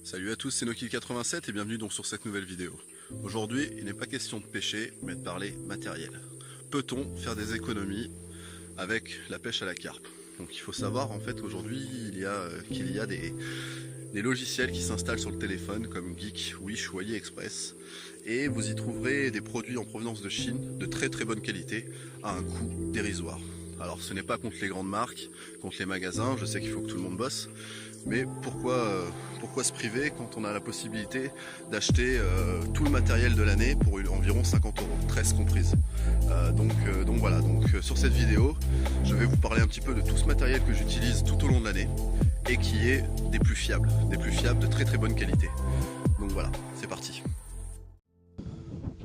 Salut à tous, c'est Nokil87 et bienvenue donc sur cette nouvelle vidéo. Aujourd'hui, il n'est pas question de pêcher, mais de parler matériel. Peut-on faire des économies avec la pêche à la carpe? Donc il faut savoir en fait qu'aujourd'hui qu'il y a des logiciels qui s'installent sur le téléphone comme Geek, Wish ou AliExpress, et vous y trouverez des produits en provenance de Chine de très bonne qualité à un coût dérisoire. Alors ce n'est pas contre les grandes marques, contre les magasins, je sais qu'il faut que tout le monde bosse, mais pourquoi se priver quand on a la possibilité d'acheter tout le matériel de l'année pour environ 50 euros, 13 comprises. Donc voilà, sur cette vidéo, je vais vous parler un petit peu de tout ce matériel que j'utilise tout au long de l'année et qui est des plus fiables de très bonne qualité. Donc voilà, c'est parti.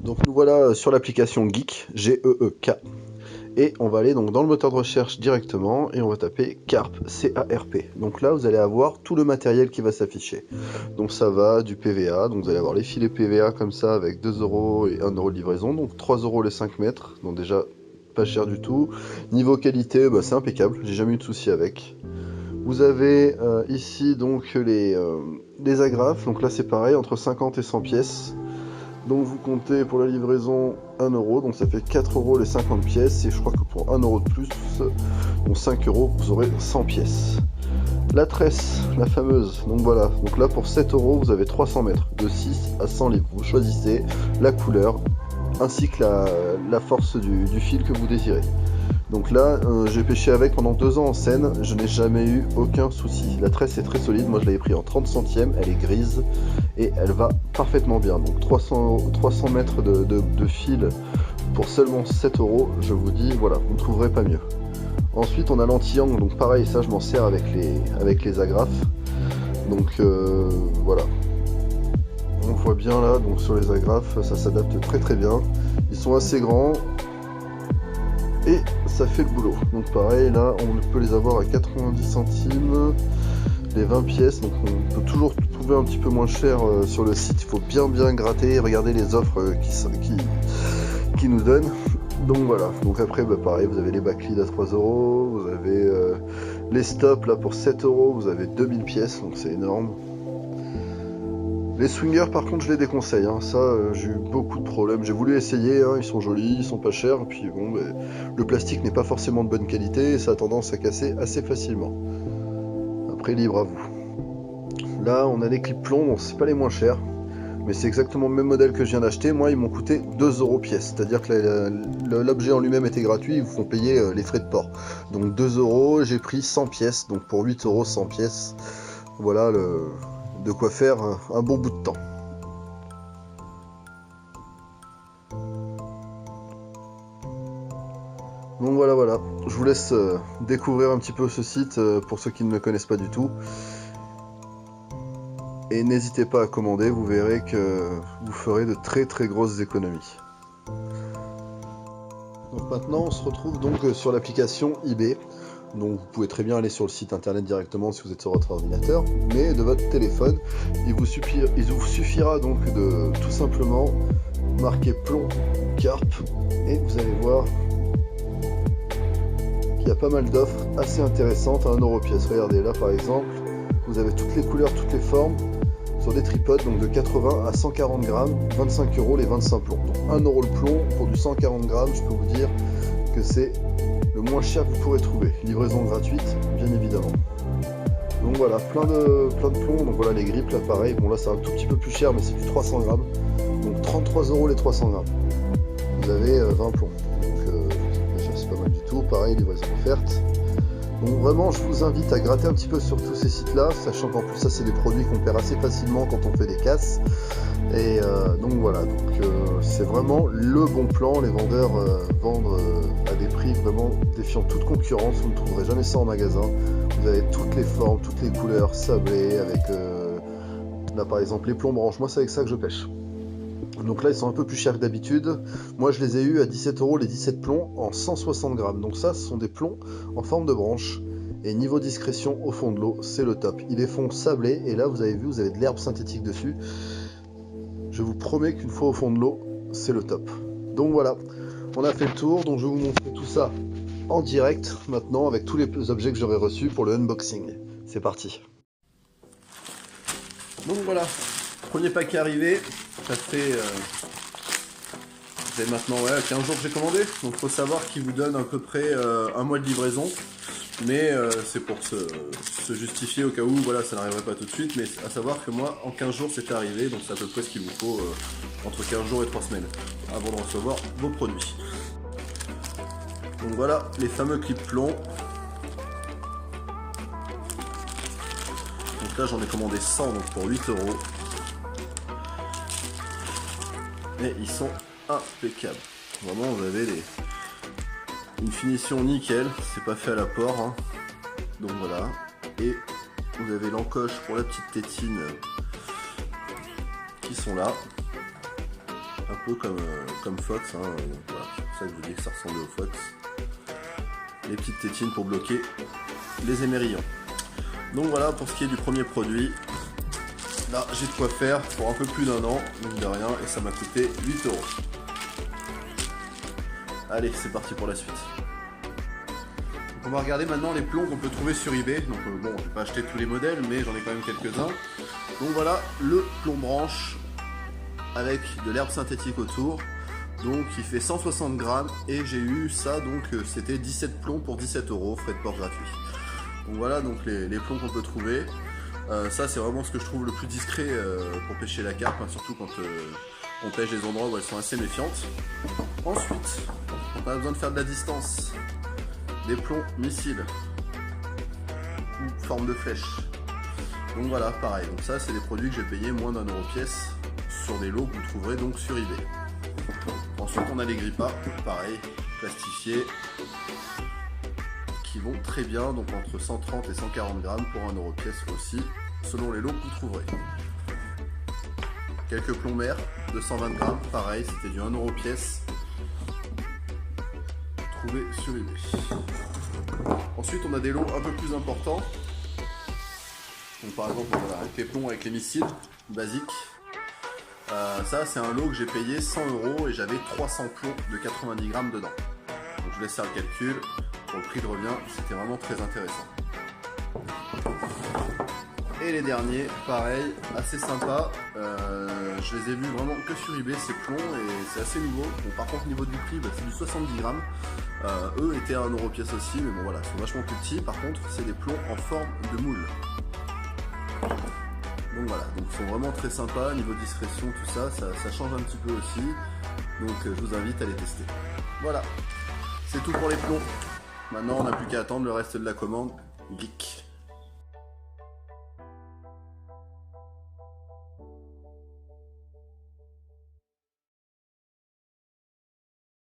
Donc nous voilà sur l'application Geek, G-E-E-K, et on va aller donc dans le moteur de recherche directement et on va taper Carp, C-A-R-P. Donc là vous allez avoir tout le matériel qui va s'afficher. Donc ça va du PVA, donc vous allez avoir les filets PVA comme ça avec 2 euros et 1 euro de livraison, donc 3 euros les 5 mètres, donc déjà pas cher du tout. Niveau qualité, c'est impeccable, j'ai jamais eu de souci avec. Vous avez ici donc les agrafes, donc là c'est pareil, entre 50 et 100 pièces. Donc vous comptez pour la livraison 1 euro, donc ça fait 4 euros les 50 pièces, et je crois que pour 1 euro de plus, donc 5 euros, vous aurez 100 pièces. La tresse, la fameuse, donc voilà, donc là pour 7 euros, vous avez 300 mètres, de 6 à 100 livres. Vous choisissez la couleur, ainsi que la force du fil que vous désirez. Donc là, j'ai pêché avec pendant 2 ans en Seine, je n'ai jamais eu aucun souci. La tresse est très solide, moi je l'avais pris en 30 centièmes, elle est grise et elle va parfaitement bien. Donc 300 mètres de fil pour seulement 7 euros, je vous dis, voilà, vous ne trouverez pas mieux. Ensuite on a l'anti-angle, donc pareil, ça je m'en sers avec les agrafes. Donc voilà. On voit bien là, donc sur les agrafes, ça s'adapte très bien. Ils sont assez grands. Et ça fait le boulot. Donc pareil, là on peut les avoir à 90 centimes, les 20 pièces, donc on peut toujours trouver un petit peu moins cher sur le site. Il faut bien gratter et regarder les offres qui nous donnent. Donc voilà, donc après pareil, vous avez les backlids à 3 euros, vous avez les stops là pour 7 euros, vous avez 2000 pièces, donc c'est énorme. Les swingers par contre je les déconseille, ça j'ai eu beaucoup de problèmes, j'ai voulu essayer, ils sont jolis, ils sont pas chers, et puis bon, le plastique n'est pas forcément de bonne qualité et ça a tendance à casser assez facilement. Après libre à vous. Là on a les clips plomb, bon c'est pas les moins chers, mais c'est exactement le même modèle que je viens d'acheter, moi ils m'ont coûté 2 euros pièce, c'est-à-dire que l'objet en lui-même était gratuit, ils vous font payer les frais de port. Donc 2 euros, j'ai pris 100 pièces, donc pour 8 euros 100 pièces, voilà de quoi faire un bon bout de temps. Donc voilà, je vous laisse découvrir un petit peu ce site pour ceux qui ne me connaissent pas du tout. Et n'hésitez pas à commander, vous verrez que vous ferez de très grosses économies. Donc maintenant on se retrouve donc sur l'application eBay. Donc vous pouvez très bien aller sur le site internet directement si vous êtes sur votre ordinateur, mais de votre téléphone, il vous suffira donc de tout simplement marquer plomb carp et vous allez voir qu'il y a pas mal d'offres assez intéressantes à 1 euro pièce. Regardez là par exemple, vous avez toutes les couleurs, toutes les formes sur des tripodes donc de 80 à 140 grammes, 25 euros les 25 plombs. Donc 1 euro le plomb pour du 140 grammes, je peux vous dire que c'est le moins cher que vous pourrez trouver. Livraison gratuite, bien évidemment. Donc voilà, plein de plombs. Donc voilà les grippes là pareil. Bon là c'est un tout petit peu plus cher mais c'est du 300 grammes. Donc 33 euros les 300 grammes. Vous avez 20 plombs. Donc déjà c'est pas mal du tout. Pareil, livraison offerte. Donc vraiment je vous invite à gratter un petit peu sur tous ces sites là, sachant qu'en plus ça c'est des produits qu'on perd assez facilement quand on fait des casses. Et donc voilà, c'est vraiment le bon plan. Les vendeurs vendent à des prix vraiment défiant toute concurrence. Vous ne trouverez jamais ça en magasin. Vous avez toutes les formes, toutes les couleurs, sablées, avec là par exemple les plombs branches. Moi c'est avec ça que je pêche. Donc là ils sont un peu plus chers que d'habitude. Moi je les ai eu à 17 euros les 17 plombs en 160 grammes. Donc ça ce sont des plombs en forme de branche. Et niveau discrétion au fond de l'eau, c'est le top. Ils les font sablés et là vous avez vu, vous avez de l'herbe synthétique dessus. Je vous promets qu'une fois au fond de l'eau, c'est le top. Donc voilà, on a fait le tour, donc je vais vous montrer tout ça en direct maintenant avec tous les objets que j'aurai reçus pour le unboxing. C'est parti. Donc voilà, premier paquet arrivé, ça fait maintenant 15 jours que j'ai commandé, donc il faut savoir qu'il vous donne à peu près un mois de livraison, mais c'est pour se justifier au cas où voilà, ça n'arriverait pas tout de suite, mais à savoir que moi en 15 jours c'est arrivé, donc c'est à peu près ce qu'il vous faut entre 15 jours et 3 semaines avant de recevoir vos produits. Donc voilà les fameux clips plomb. Donc là j'en ai commandé 100 donc pour 8 €. Et ils sont impeccables. Vraiment vous avez une finition nickel, c'est pas fait à l'apport. Hein. Donc voilà. Et vous avez l'encoche pour la petite tétine qui sont là. Un peu comme Fox. Hein. Voilà. C'est pour ça que je vous dis que ça ressemble au Fox. Les petites tétines pour bloquer les émerillons. Donc voilà pour ce qui est du premier produit. Là j'ai de quoi faire pour un peu plus d'1 an, mine de rien, et ça m'a coûté 8 €. Allez, c'est parti pour la suite. Donc on va regarder maintenant les plombs qu'on peut trouver sur eBay. Donc bon, je vais pas acheter tous les modèles, mais j'en ai quand même quelques-uns. Donc voilà, le plomb branche avec de l'herbe synthétique autour. Donc il fait 160 grammes et j'ai eu ça, donc c'était 17 plombs pour 17 €, frais de port gratuit. Donc voilà donc les plombs qu'on peut trouver. Ça c'est vraiment ce que je trouve le plus discret pour pêcher la carpe, hein, surtout quand on pêche des endroits où elles sont assez méfiantes. Ensuite, on a besoin de faire de la distance. Des plombs missiles ou forme de flèche. Donc voilà, pareil. Donc ça c'est des produits que j'ai payé moins d'1 € pièce sur des lots que vous trouverez donc sur eBay. Ensuite on a les grippas, pareil, plastifiés, qui vont très bien, donc entre 130 et 140 grammes pour 1 € pièce aussi, selon les lots que vous trouverez. Quelques plombs mer de 120 grammes, pareil, c'était du 1 € pièce, trouvé sur eBay. Ensuite on a des lots un peu plus importants, donc par exemple voilà, avec les plombs avec les missiles basiques. Ça c'est un lot que j'ai payé 100 € et j'avais 300 plombs de 90 grammes dedans. Donc je vous laisse faire le calcul, pour le prix de revient, c'était vraiment très intéressant. Et les derniers, pareil, assez sympa. Je les ai vus vraiment que sur eBay ces plombs et c'est assez nouveau. Bon, par contre niveau du prix, c'est du 70 grammes. Eux étaient à 1 € pièce aussi, mais bon voilà, ils sont vachement plus petits. Par contre, c'est des plombs en forme de moule. Donc voilà, donc ils sont vraiment très sympas, niveau discrétion, tout ça, ça change un petit peu aussi. Donc je vous invite à les tester. Voilà, c'est tout pour les plombs. Maintenant on n'a plus qu'à attendre le reste de la commande. Geek.